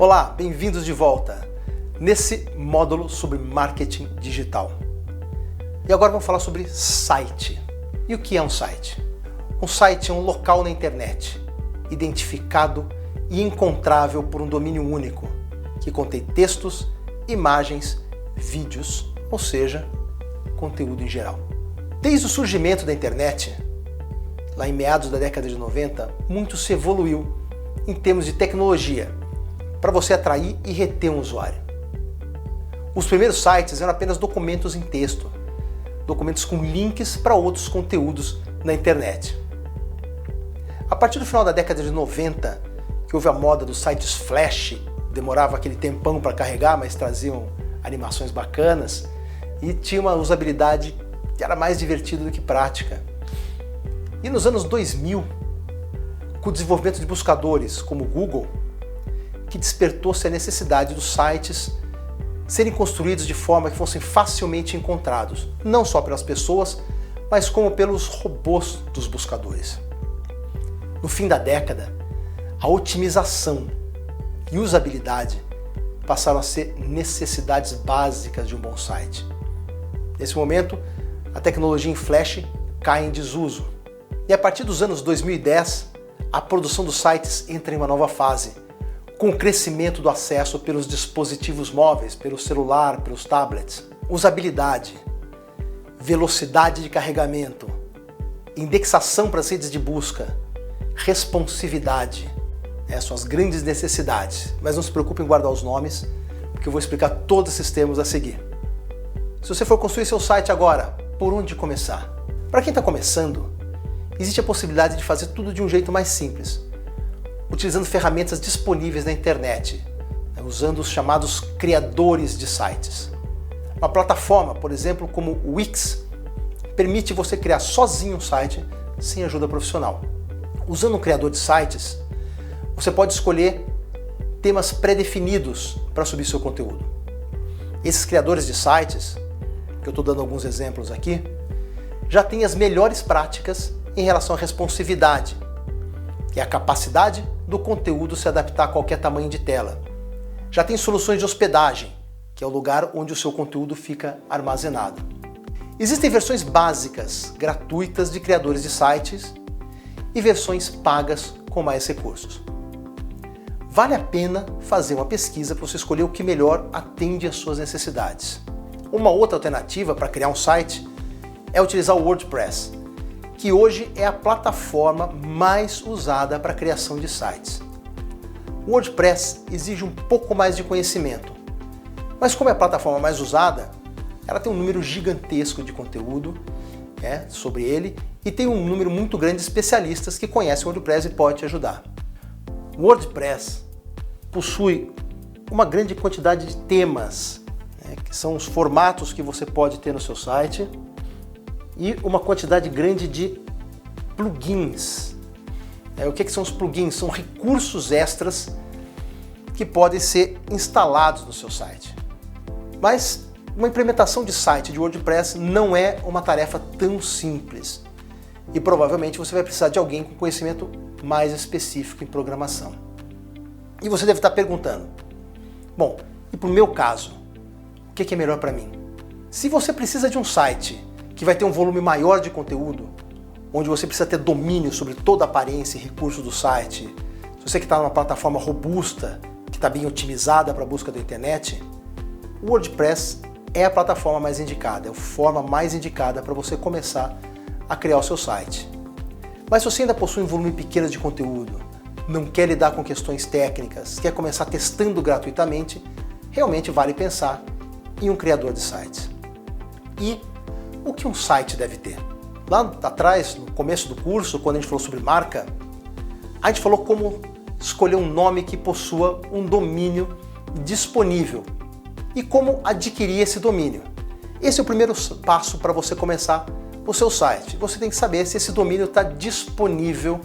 Olá, bem-vindos de volta nesse módulo sobre marketing digital. E agora vamos falar sobre site. E o que é um site? Um site é um local na internet, identificado e encontrável por um domínio único, que contém textos, imagens, vídeos, ou seja, conteúdo em geral. Desde o surgimento da internet, lá em meados da década de 90, muito se evoluiu em termos de tecnologia, para você atrair e reter um usuário. Os primeiros sites eram apenas documentos em texto, documentos com links para outros conteúdos na internet. A partir do final da década de 90, que houve a moda dos sites flash, demorava aquele tempão para carregar, mas traziam animações bacanas e tinha uma usabilidade que era mais divertida do que prática. E nos anos 2000, com o desenvolvimento de buscadores como o Google, que despertou-se a necessidade dos sites serem construídos de forma que fossem facilmente encontrados, não só pelas pessoas, mas como pelos robôs dos buscadores. No fim da década, a otimização e usabilidade passaram a ser necessidades básicas de um bom site. Nesse momento, a tecnologia em flash cai em desuso. E a partir dos anos 2010, a produção dos sites entra em uma nova fase, com o crescimento do acesso pelos dispositivos móveis, pelo celular, pelos tablets. Usabilidade, velocidade de carregamento, indexação para as redes de busca, responsividade. Essas são as grandes necessidades. Mas não se preocupe em guardar os nomes, porque eu vou explicar todos esses termos a seguir. Se você for construir seu site agora, por onde começar? Para quem está começando, existe a possibilidade de fazer tudo de um jeito mais simples, utilizando ferramentas disponíveis na internet, usando os chamados criadores de sites. Uma plataforma, por exemplo, como o Wix, permite você criar sozinho um site sem ajuda profissional. Usando um criador de sites, você pode escolher temas pré-definidos para subir seu conteúdo. Esses criadores de sites, que eu estou dando alguns exemplos aqui, já têm as melhores práticas em relação à responsividade, que é a capacidade do conteúdo se adaptar a qualquer tamanho de tela. Já tem soluções de hospedagem, que é o lugar onde o seu conteúdo fica armazenado. Existem versões básicas, gratuitas de criadores de sites e versões pagas com mais recursos. Vale a pena fazer uma pesquisa para você escolher o que melhor atende às suas necessidades. Uma outra alternativa para criar um site é utilizar o WordPress, que hoje é a plataforma mais usada para a criação de sites. O WordPress exige um pouco mais de conhecimento, mas como é a plataforma mais usada, ela tem um número gigantesco de conteúdo sobre ele e tem um número muito grande de especialistas que conhecem o WordPress e podem te ajudar. O WordPress possui uma grande quantidade de temas, que são os formatos que você pode ter no seu site, e uma quantidade grande de plugins. O que são os plugins? São recursos extras que podem ser instalados no seu site. Mas uma implementação de site de WordPress não é uma tarefa tão simples e provavelmente você vai precisar de alguém com conhecimento mais específico em programação. E você deve estar perguntando, bom, e para o meu caso, o que é melhor para mim? Se você precisa de um site que vai ter um volume maior de conteúdo, onde você precisa ter domínio sobre toda a aparência e recursos do site, se você que está numa plataforma robusta, que está bem otimizada para a busca da internet, o WordPress é a plataforma mais indicada, é a forma mais indicada para você começar a criar o seu site. Mas se você ainda possui um volume pequeno de conteúdo, não quer lidar com questões técnicas, quer começar testando gratuitamente, realmente vale pensar em um criador de sites. E o que um site deve ter? Lá atrás, no começo do curso, quando a gente falou sobre marca, a gente falou como escolher um nome que possua um domínio disponível e como adquirir esse domínio. Esse é o primeiro passo para você começar o seu site. Você tem que saber se esse domínio está disponível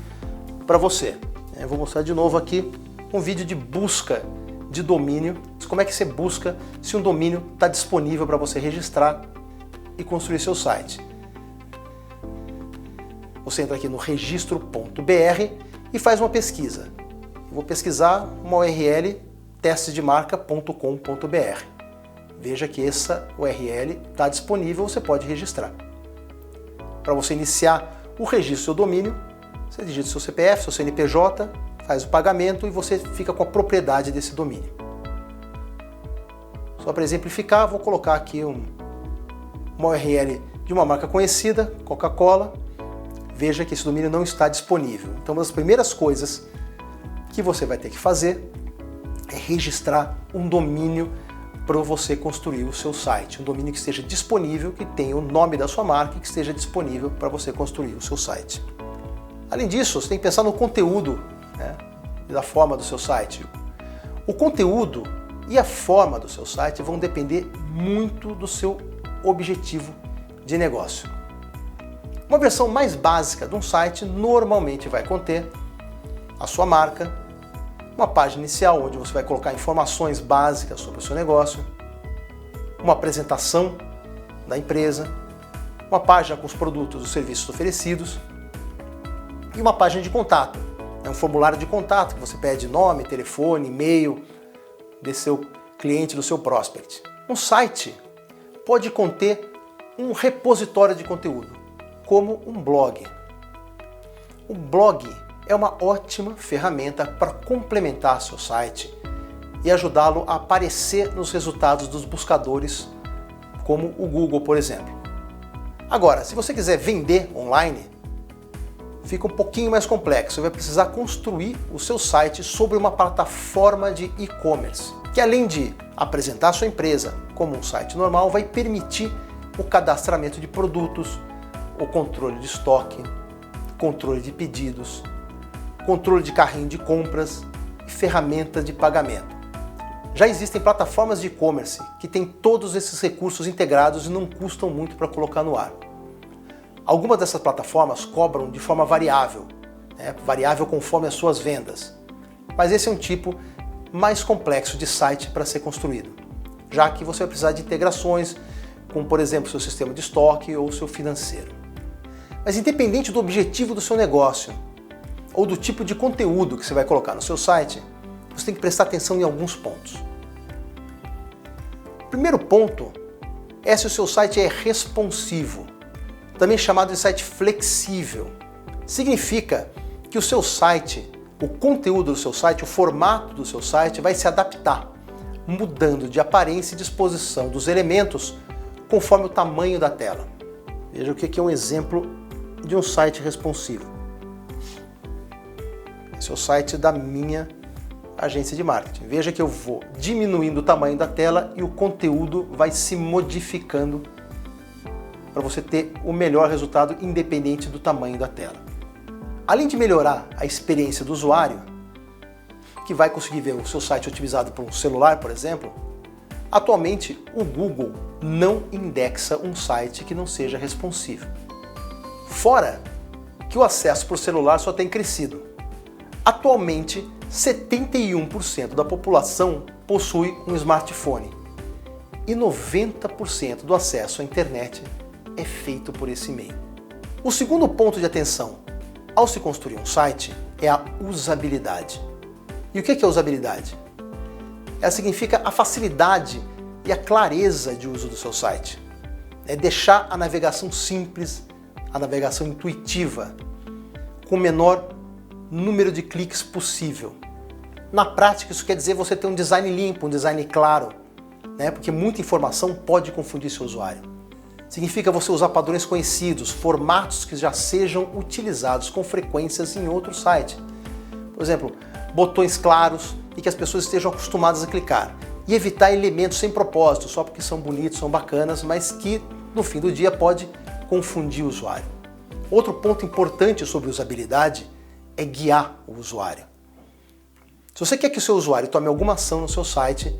para você. Eu vou mostrar de novo aqui um vídeo de busca de domínio, como é que você busca se um domínio está disponível para você registrar e construir seu site. Você entra aqui no registro.br e faz uma pesquisa. Eu vou pesquisar uma URL testesdemarca.com.br. Veja que essa URL está disponível, você pode registrar. Para você iniciar o registro do seu domínio, você digita o seu CPF, seu CNPJ, faz o pagamento e você fica com a propriedade desse domínio. Só para exemplificar, vou colocar aqui uma URL de uma marca conhecida, Coca-Cola. Veja que esse domínio não está disponível. Então, uma das primeiras coisas que você vai ter que fazer é registrar um domínio para você construir o seu site. Um domínio que esteja disponível, que tenha o nome da sua marca e que esteja disponível para você construir o seu site. Além disso, você tem que pensar no conteúdo, né, da forma do seu site. O conteúdo e a forma do seu site vão depender muito do seu objetivo de negócio. Uma versão mais básica de um site normalmente vai conter a sua marca, uma página inicial onde você vai colocar informações básicas sobre o seu negócio, uma apresentação da empresa, uma página com os produtos e os serviços oferecidos e uma página de contato. É um formulário de contato que você pede nome, telefone, e-mail desse seu cliente, do seu prospect. Um site pode conter um repositório de conteúdo, como um blog. O blog é uma ótima ferramenta para complementar seu site e ajudá-lo a aparecer nos resultados dos buscadores, como o Google, por exemplo. Agora, se você quiser vender online, fica um pouquinho mais complexo. Você vai precisar construir o seu site sobre uma plataforma de e-commerce, que além de apresentar a sua empresa como um site normal, vai permitir o cadastramento de produtos, o controle de estoque, controle de pedidos, controle de carrinho de compras e ferramentas de pagamento. Já existem plataformas de e-commerce que têm todos esses recursos integrados e não custam muito para colocar no ar. Algumas dessas plataformas cobram de forma variável, variável conforme as suas vendas. Mas esse é um tipo mais complexo de site para ser construído, já que você vai precisar de integrações com, por exemplo, seu sistema de estoque ou seu financeiro. Mas independente do objetivo do seu negócio ou do tipo de conteúdo que você vai colocar no seu site, você tem que prestar atenção em alguns pontos. O primeiro ponto é se o seu site é responsivo, também chamado de site flexível. Significa que o seu site, o conteúdo do seu site, o formato do seu site vai se adaptar, mudando de aparência e disposição dos elementos conforme o tamanho da tela. Veja o que é um exemplo de um site responsivo. Esse é o site da minha agência de marketing. Veja que eu vou diminuindo o tamanho da tela e o conteúdo vai se modificando para você ter o melhor resultado independente do tamanho da tela. Além de melhorar a experiência do usuário, que vai conseguir ver o seu site otimizado por um celular, por exemplo, atualmente o Google não indexa um site que não seja responsivo. Fora que o acesso por celular só tem crescido. Atualmente, 71% da população possui um smartphone e 90% do acesso à internet é feito por esse meio. O segundo ponto de atenção ao se construir um site é a usabilidade. E o que é usabilidade? Ela significa a facilidade e a clareza de uso do seu site. É deixar a navegação simples, a navegação intuitiva, com o menor número de cliques possível. Na prática, isso quer dizer você ter um design limpo, um design claro, porque muita informação pode confundir seu usuário. Significa você usar padrões conhecidos, formatos que já sejam utilizados com frequências em outro site. Por exemplo, botões claros e que as pessoas estejam acostumadas a clicar. E evitar elementos sem propósito, só porque são bonitos, são bacanas, mas que no fim do dia pode confundir o usuário. Outro ponto importante sobre usabilidade é guiar o usuário. Se você quer que o seu usuário tome alguma ação no seu site,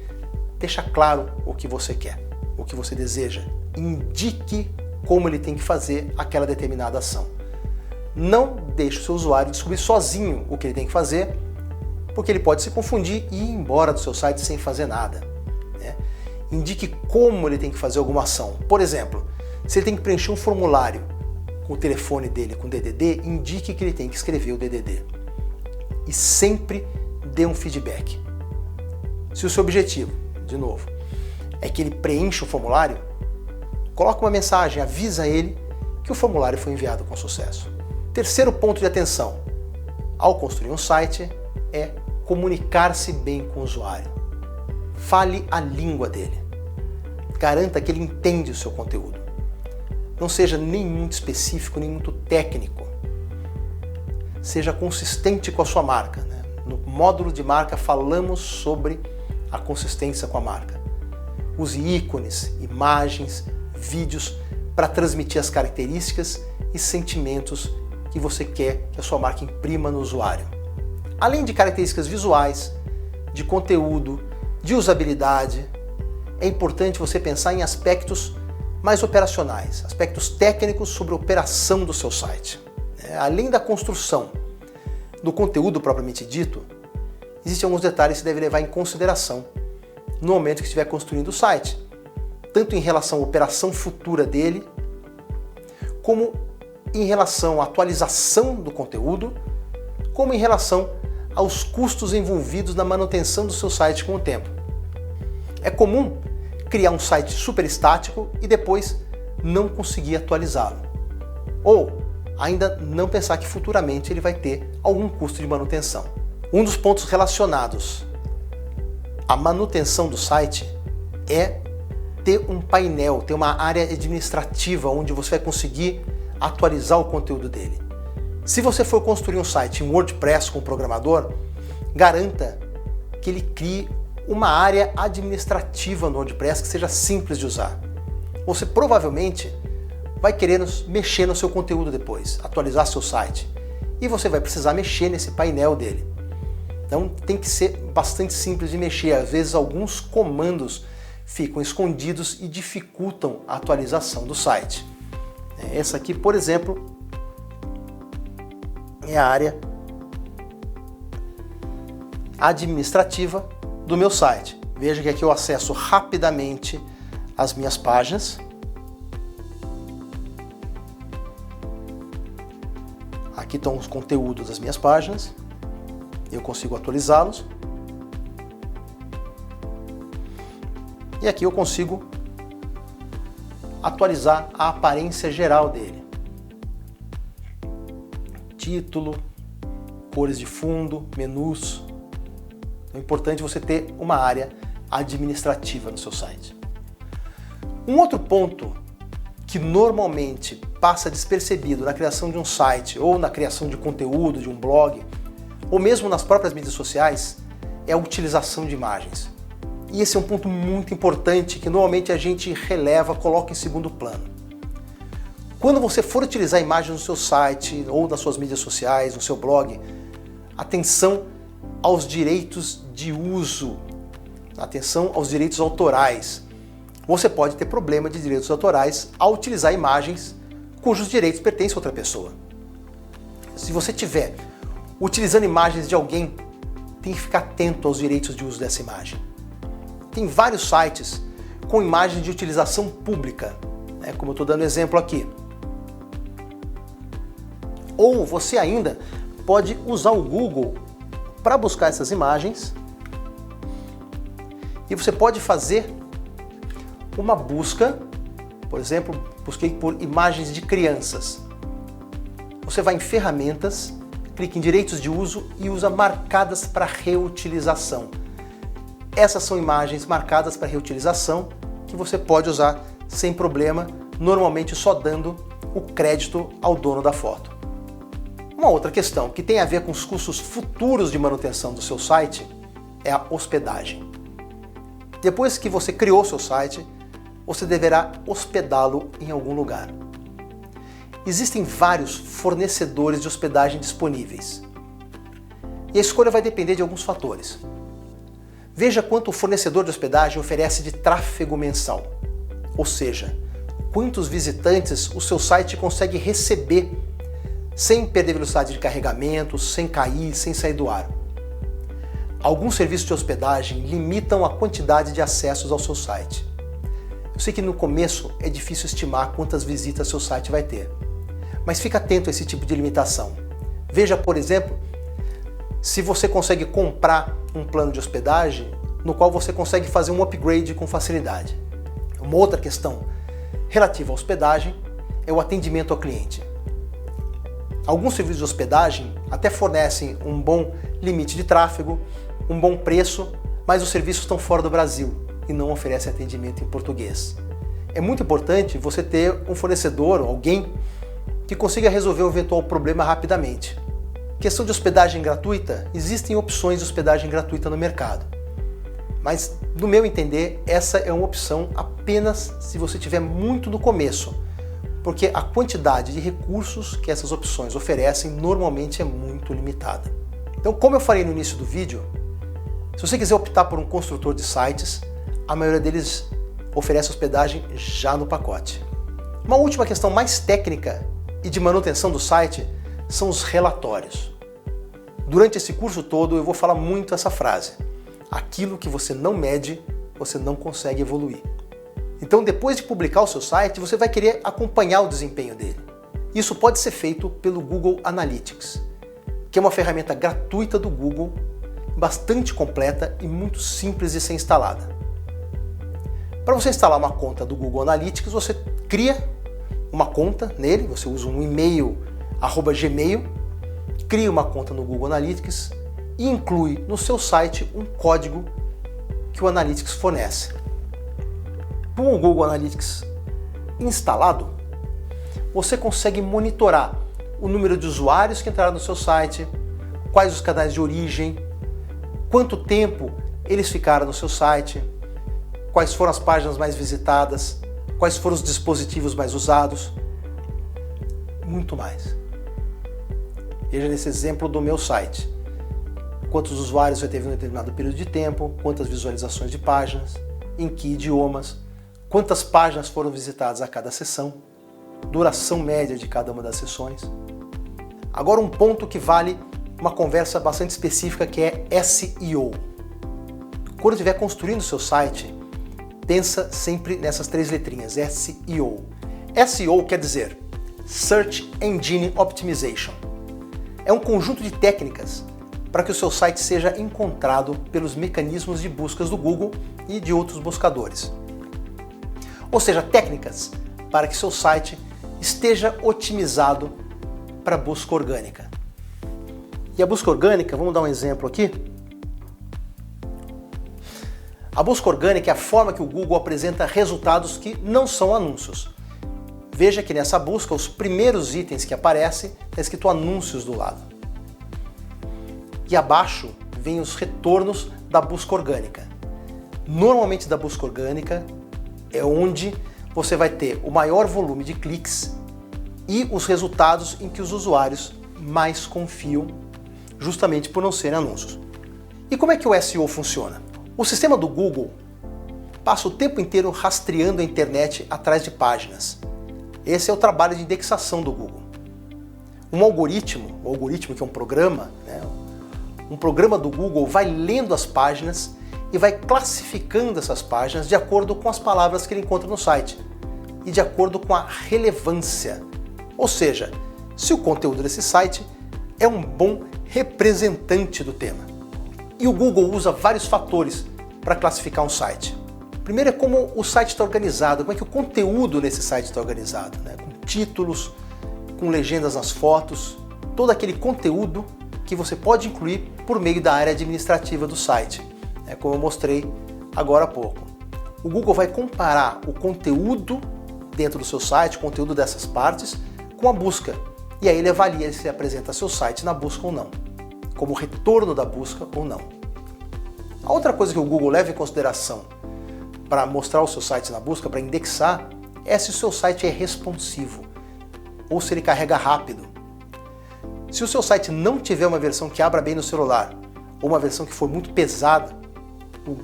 deixa claro o que você quer, o que você deseja. Indique como ele tem que fazer aquela determinada ação. Não deixe o seu usuário descobrir sozinho o que ele tem que fazer, porque ele pode se confundir e ir embora do seu site sem fazer nada. Indique como ele tem que fazer alguma ação. Por exemplo, se ele tem que preencher um formulário com o telefone dele, com o DDD, indique que ele tem que escrever o DDD. E sempre dê um feedback. Se o seu objetivo, de novo, é que ele preencha o formulário, coloque uma mensagem, avisa ele que o formulário foi enviado com sucesso. Terceiro ponto de atenção ao construir um site é comunicar-se bem com o usuário. Fale a língua dele. Garanta que ele entende o seu conteúdo. Não seja nem muito específico, nem muito técnico. Seja consistente com a sua marca, né? No módulo de marca falamos sobre a consistência com a marca. Use ícones, imagens, vídeos para transmitir as características e sentimentos que você quer que a sua marca imprima no usuário. Além de características visuais, de conteúdo, de usabilidade, é importante você pensar em aspectos mais operacionais, aspectos técnicos sobre a operação do seu site. Além da construção do conteúdo propriamente dito, existem alguns detalhes que você deve levar em consideração no momento que estiver construindo o site, tanto em relação à operação futura dele, como em relação à atualização do conteúdo, como em relação aos custos envolvidos na manutenção do seu site com o tempo. É comum criar um site super estático e depois não conseguir atualizá-lo. Ou ainda não pensar que futuramente ele vai ter algum custo de manutenção. Um dos pontos relacionados à manutenção do site é ter um painel, ter uma área administrativa onde você vai conseguir atualizar o conteúdo dele. Se você for construir um site em WordPress com o programador, garanta que ele crie uma área administrativa no WordPress que seja simples de usar. Você provavelmente vai querer mexer no seu conteúdo depois, atualizar seu site, e você vai precisar mexer nesse painel dele. Então tem que ser bastante simples de mexer. Às vezes alguns comandos ficam escondidos e dificultam a atualização do site. Essa aqui, por exemplo, é a área administrativa do meu site. Veja que aqui eu acesso rapidamente as minhas páginas. Aqui estão os conteúdos das minhas páginas. Eu consigo atualizá-los. E aqui eu consigo atualizar a aparência geral dele. Título, cores de fundo, menus. É importante você ter uma área administrativa no seu site. Um outro ponto que normalmente passa despercebido na criação de um site ou na criação de conteúdo de um blog, ou mesmo nas próprias mídias sociais, é a utilização de imagens. E esse é um ponto muito importante que normalmente a gente releva, coloca em segundo plano. Quando você for utilizar imagens no seu site ou nas suas mídias sociais, no seu blog, atenção aos direitos de uso, atenção aos direitos autorais. Você pode ter problema de direitos autorais ao utilizar imagens cujos direitos pertencem a outra pessoa. Se você estiver utilizando imagens de alguém, tem que ficar atento aos direitos de uso dessa imagem. Tem vários sites com imagens de utilização pública, como eu estou dando exemplo aqui. Ou você ainda pode usar o Google para buscar essas imagens e você pode fazer uma busca, por exemplo, busquei por imagens de crianças. Você vai em ferramentas, clica em direitos de uso e usa marcadas para reutilização. Essas são imagens marcadas para reutilização que você pode usar sem problema, normalmente só dando o crédito ao dono da foto. Uma outra questão que tem a ver com os custos futuros de manutenção do seu site é a hospedagem. Depois que você criou seu site, você deverá hospedá-lo em algum lugar. Existem vários fornecedores de hospedagem disponíveis. E a escolha vai depender de alguns fatores. Veja quanto o fornecedor de hospedagem oferece de tráfego mensal, ou seja, quantos visitantes o seu site consegue receber sem perder velocidade de carregamento, sem cair, sem sair do ar. Alguns serviços de hospedagem limitam a quantidade de acessos ao seu site. Eu sei que no começo é difícil estimar quantas visitas seu site vai ter, mas fica atento a esse tipo de limitação. Veja, por exemplo, se você consegue comprar um plano de hospedagem no qual você consegue fazer um upgrade com facilidade. Uma outra questão relativa à hospedagem é o atendimento ao cliente. Alguns serviços de hospedagem até fornecem um bom limite de tráfego, um bom preço, mas os serviços estão fora do Brasil e não oferecem atendimento em português. É muito importante você ter um fornecedor, alguém que consiga resolver o eventual problema rapidamente. Questão de hospedagem gratuita, existem opções de hospedagem gratuita no mercado. Mas, no meu entender, essa é uma opção apenas se você tiver muito no começo, porque a quantidade de recursos que essas opções oferecem normalmente é muito limitada. Então, como eu falei no início do vídeo, se você quiser optar por um construtor de sites, a maioria deles oferece hospedagem já no pacote. Uma última questão mais técnica e de manutenção do site são os relatórios. Durante esse curso todo eu vou falar muito essa frase: aquilo que você não mede, você não consegue evoluir. Então, depois de publicar o seu site, você vai querer acompanhar o desempenho dele. Isso pode ser feito pelo Google Analytics, que é uma ferramenta gratuita do Google, bastante completa e muito simples de ser instalada. Para você instalar uma conta do Google Analytics, você cria uma conta nele, você usa um e-mail @gmail, cria uma conta no Google Analytics e inclui no seu site um código que o Analytics fornece. Com o Google Analytics instalado, você consegue monitorar o número de usuários que entraram no seu site, quais os canais de origem, quanto tempo eles ficaram no seu site, quais foram as páginas mais visitadas, quais foram os dispositivos mais usados, muito mais. Veja nesse exemplo do meu site. Quantos usuários já teve em um determinado período de tempo, quantas visualizações de páginas, em que idiomas, quantas páginas foram visitadas a cada sessão, duração média de cada uma das sessões. Agora um ponto que vale uma conversa bastante específica, que é SEO. Quando estiver construindo o seu site, pensa sempre nessas 3 letrinhas, SEO. SEO quer dizer Search Engine Optimization. É um conjunto de técnicas para que o seu site seja encontrado pelos mecanismos de buscas do Google e de outros buscadores. Ou seja, técnicas para que seu site esteja otimizado para busca orgânica. E a busca orgânica, vamos dar um exemplo aqui. A busca orgânica é a forma que o Google apresenta resultados que não são anúncios. Veja que nessa busca, os primeiros itens que aparecem, está escrito anúncios do lado. E abaixo vem os retornos da busca orgânica. Normalmente da busca orgânica é onde você vai ter o maior volume de cliques e os resultados em que os usuários mais confiam, justamente por não serem anúncios. E como é que o SEO funciona? O sistema do Google passa o tempo inteiro rastreando a internet atrás de páginas. Esse é o trabalho de indexação do Google. Um algoritmo, o algoritmo que é um programa, um programa do Google vai lendo as páginas e vai classificando essas páginas de acordo com as palavras que ele encontra no site e de acordo com a relevância. Ou seja, se o conteúdo desse site é um bom representante do tema. E o Google usa vários fatores para classificar um site. Primeiro é como o site está organizado, como é que o conteúdo nesse site está organizado, com títulos, com legendas nas fotos, todo aquele conteúdo que você pode incluir por meio da área administrativa do site, como eu mostrei agora há pouco. O Google vai comparar o conteúdo dentro do seu site, o conteúdo dessas partes, com a busca, e aí ele avalia se apresenta seu site na busca ou não, como retorno da busca ou não. A outra coisa que o Google leva em consideração para mostrar o seu site na busca, para indexar, é se o seu site é responsivo ou se ele carrega rápido. Se o seu site não tiver uma versão que abra bem no celular ou uma versão que for muito pesada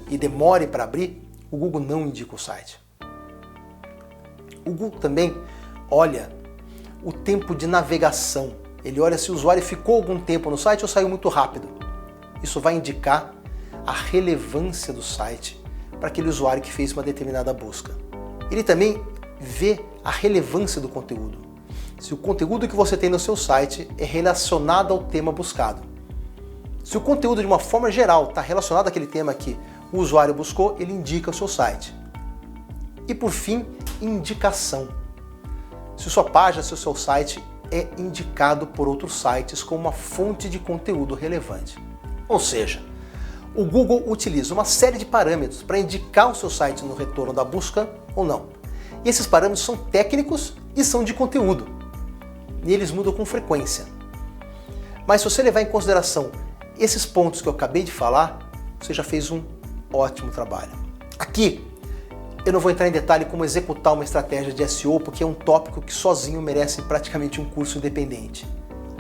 e demore para abrir, o Google não indica o site. O Google também olha o tempo de navegação. Ele olha se o usuário ficou algum tempo no site ou saiu muito rápido. Isso vai indicar a relevância do site para aquele usuário que fez uma determinada busca. Ele também vê a relevância do conteúdo. Se o conteúdo que você tem no seu site é relacionado ao tema buscado. Se o conteúdo de uma forma geral está relacionado àquele tema que O usuário buscou, ele indica o seu site. E por fim, indicação. Se sua página, se o seu site é indicado por outros sites como uma fonte de conteúdo relevante. Ou seja, o Google utiliza uma série de parâmetros para indicar o seu site no retorno da busca ou não. E esses parâmetros são técnicos e são de conteúdo. E eles mudam com frequência. Mas se você levar em consideração esses pontos que eu acabei de falar, você já fez um ótimo trabalho. Aqui, eu não vou entrar em detalhe como executar uma estratégia de SEO, porque é um tópico que sozinho merece praticamente um curso independente.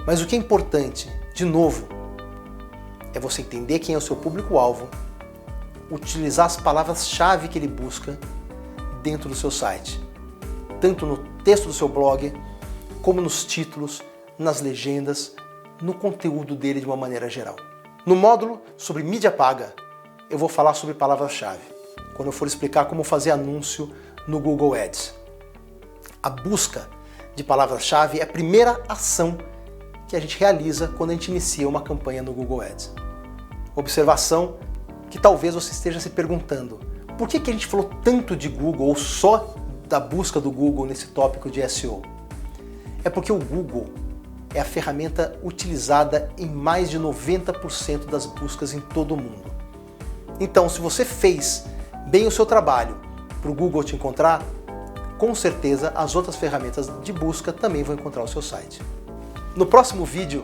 Mas o que é importante, de novo, é você entender quem é o seu público-alvo, utilizar as palavras-chave que ele busca dentro do seu site, tanto no texto do seu blog, como nos títulos, nas legendas, no conteúdo dele de uma maneira geral. No módulo sobre mídia paga, eu vou falar sobre palavras-chave, quando eu for explicar como fazer anúncio no Google Ads. A busca de palavras-chave é a primeira ação que a gente realiza quando a gente inicia uma campanha no Google Ads. Observação que talvez você esteja se perguntando: por que a gente falou tanto de Google ou só da busca do Google nesse tópico de SEO? É porque o Google é a ferramenta utilizada em mais de 90% das buscas em todo o mundo. Então, se você fez bem o seu trabalho para o Google te encontrar, com certeza as outras ferramentas de busca também vão encontrar o seu site. No próximo vídeo,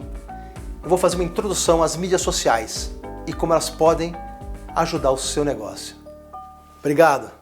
eu vou fazer uma introdução às mídias sociais e como elas podem ajudar o seu negócio. Obrigado!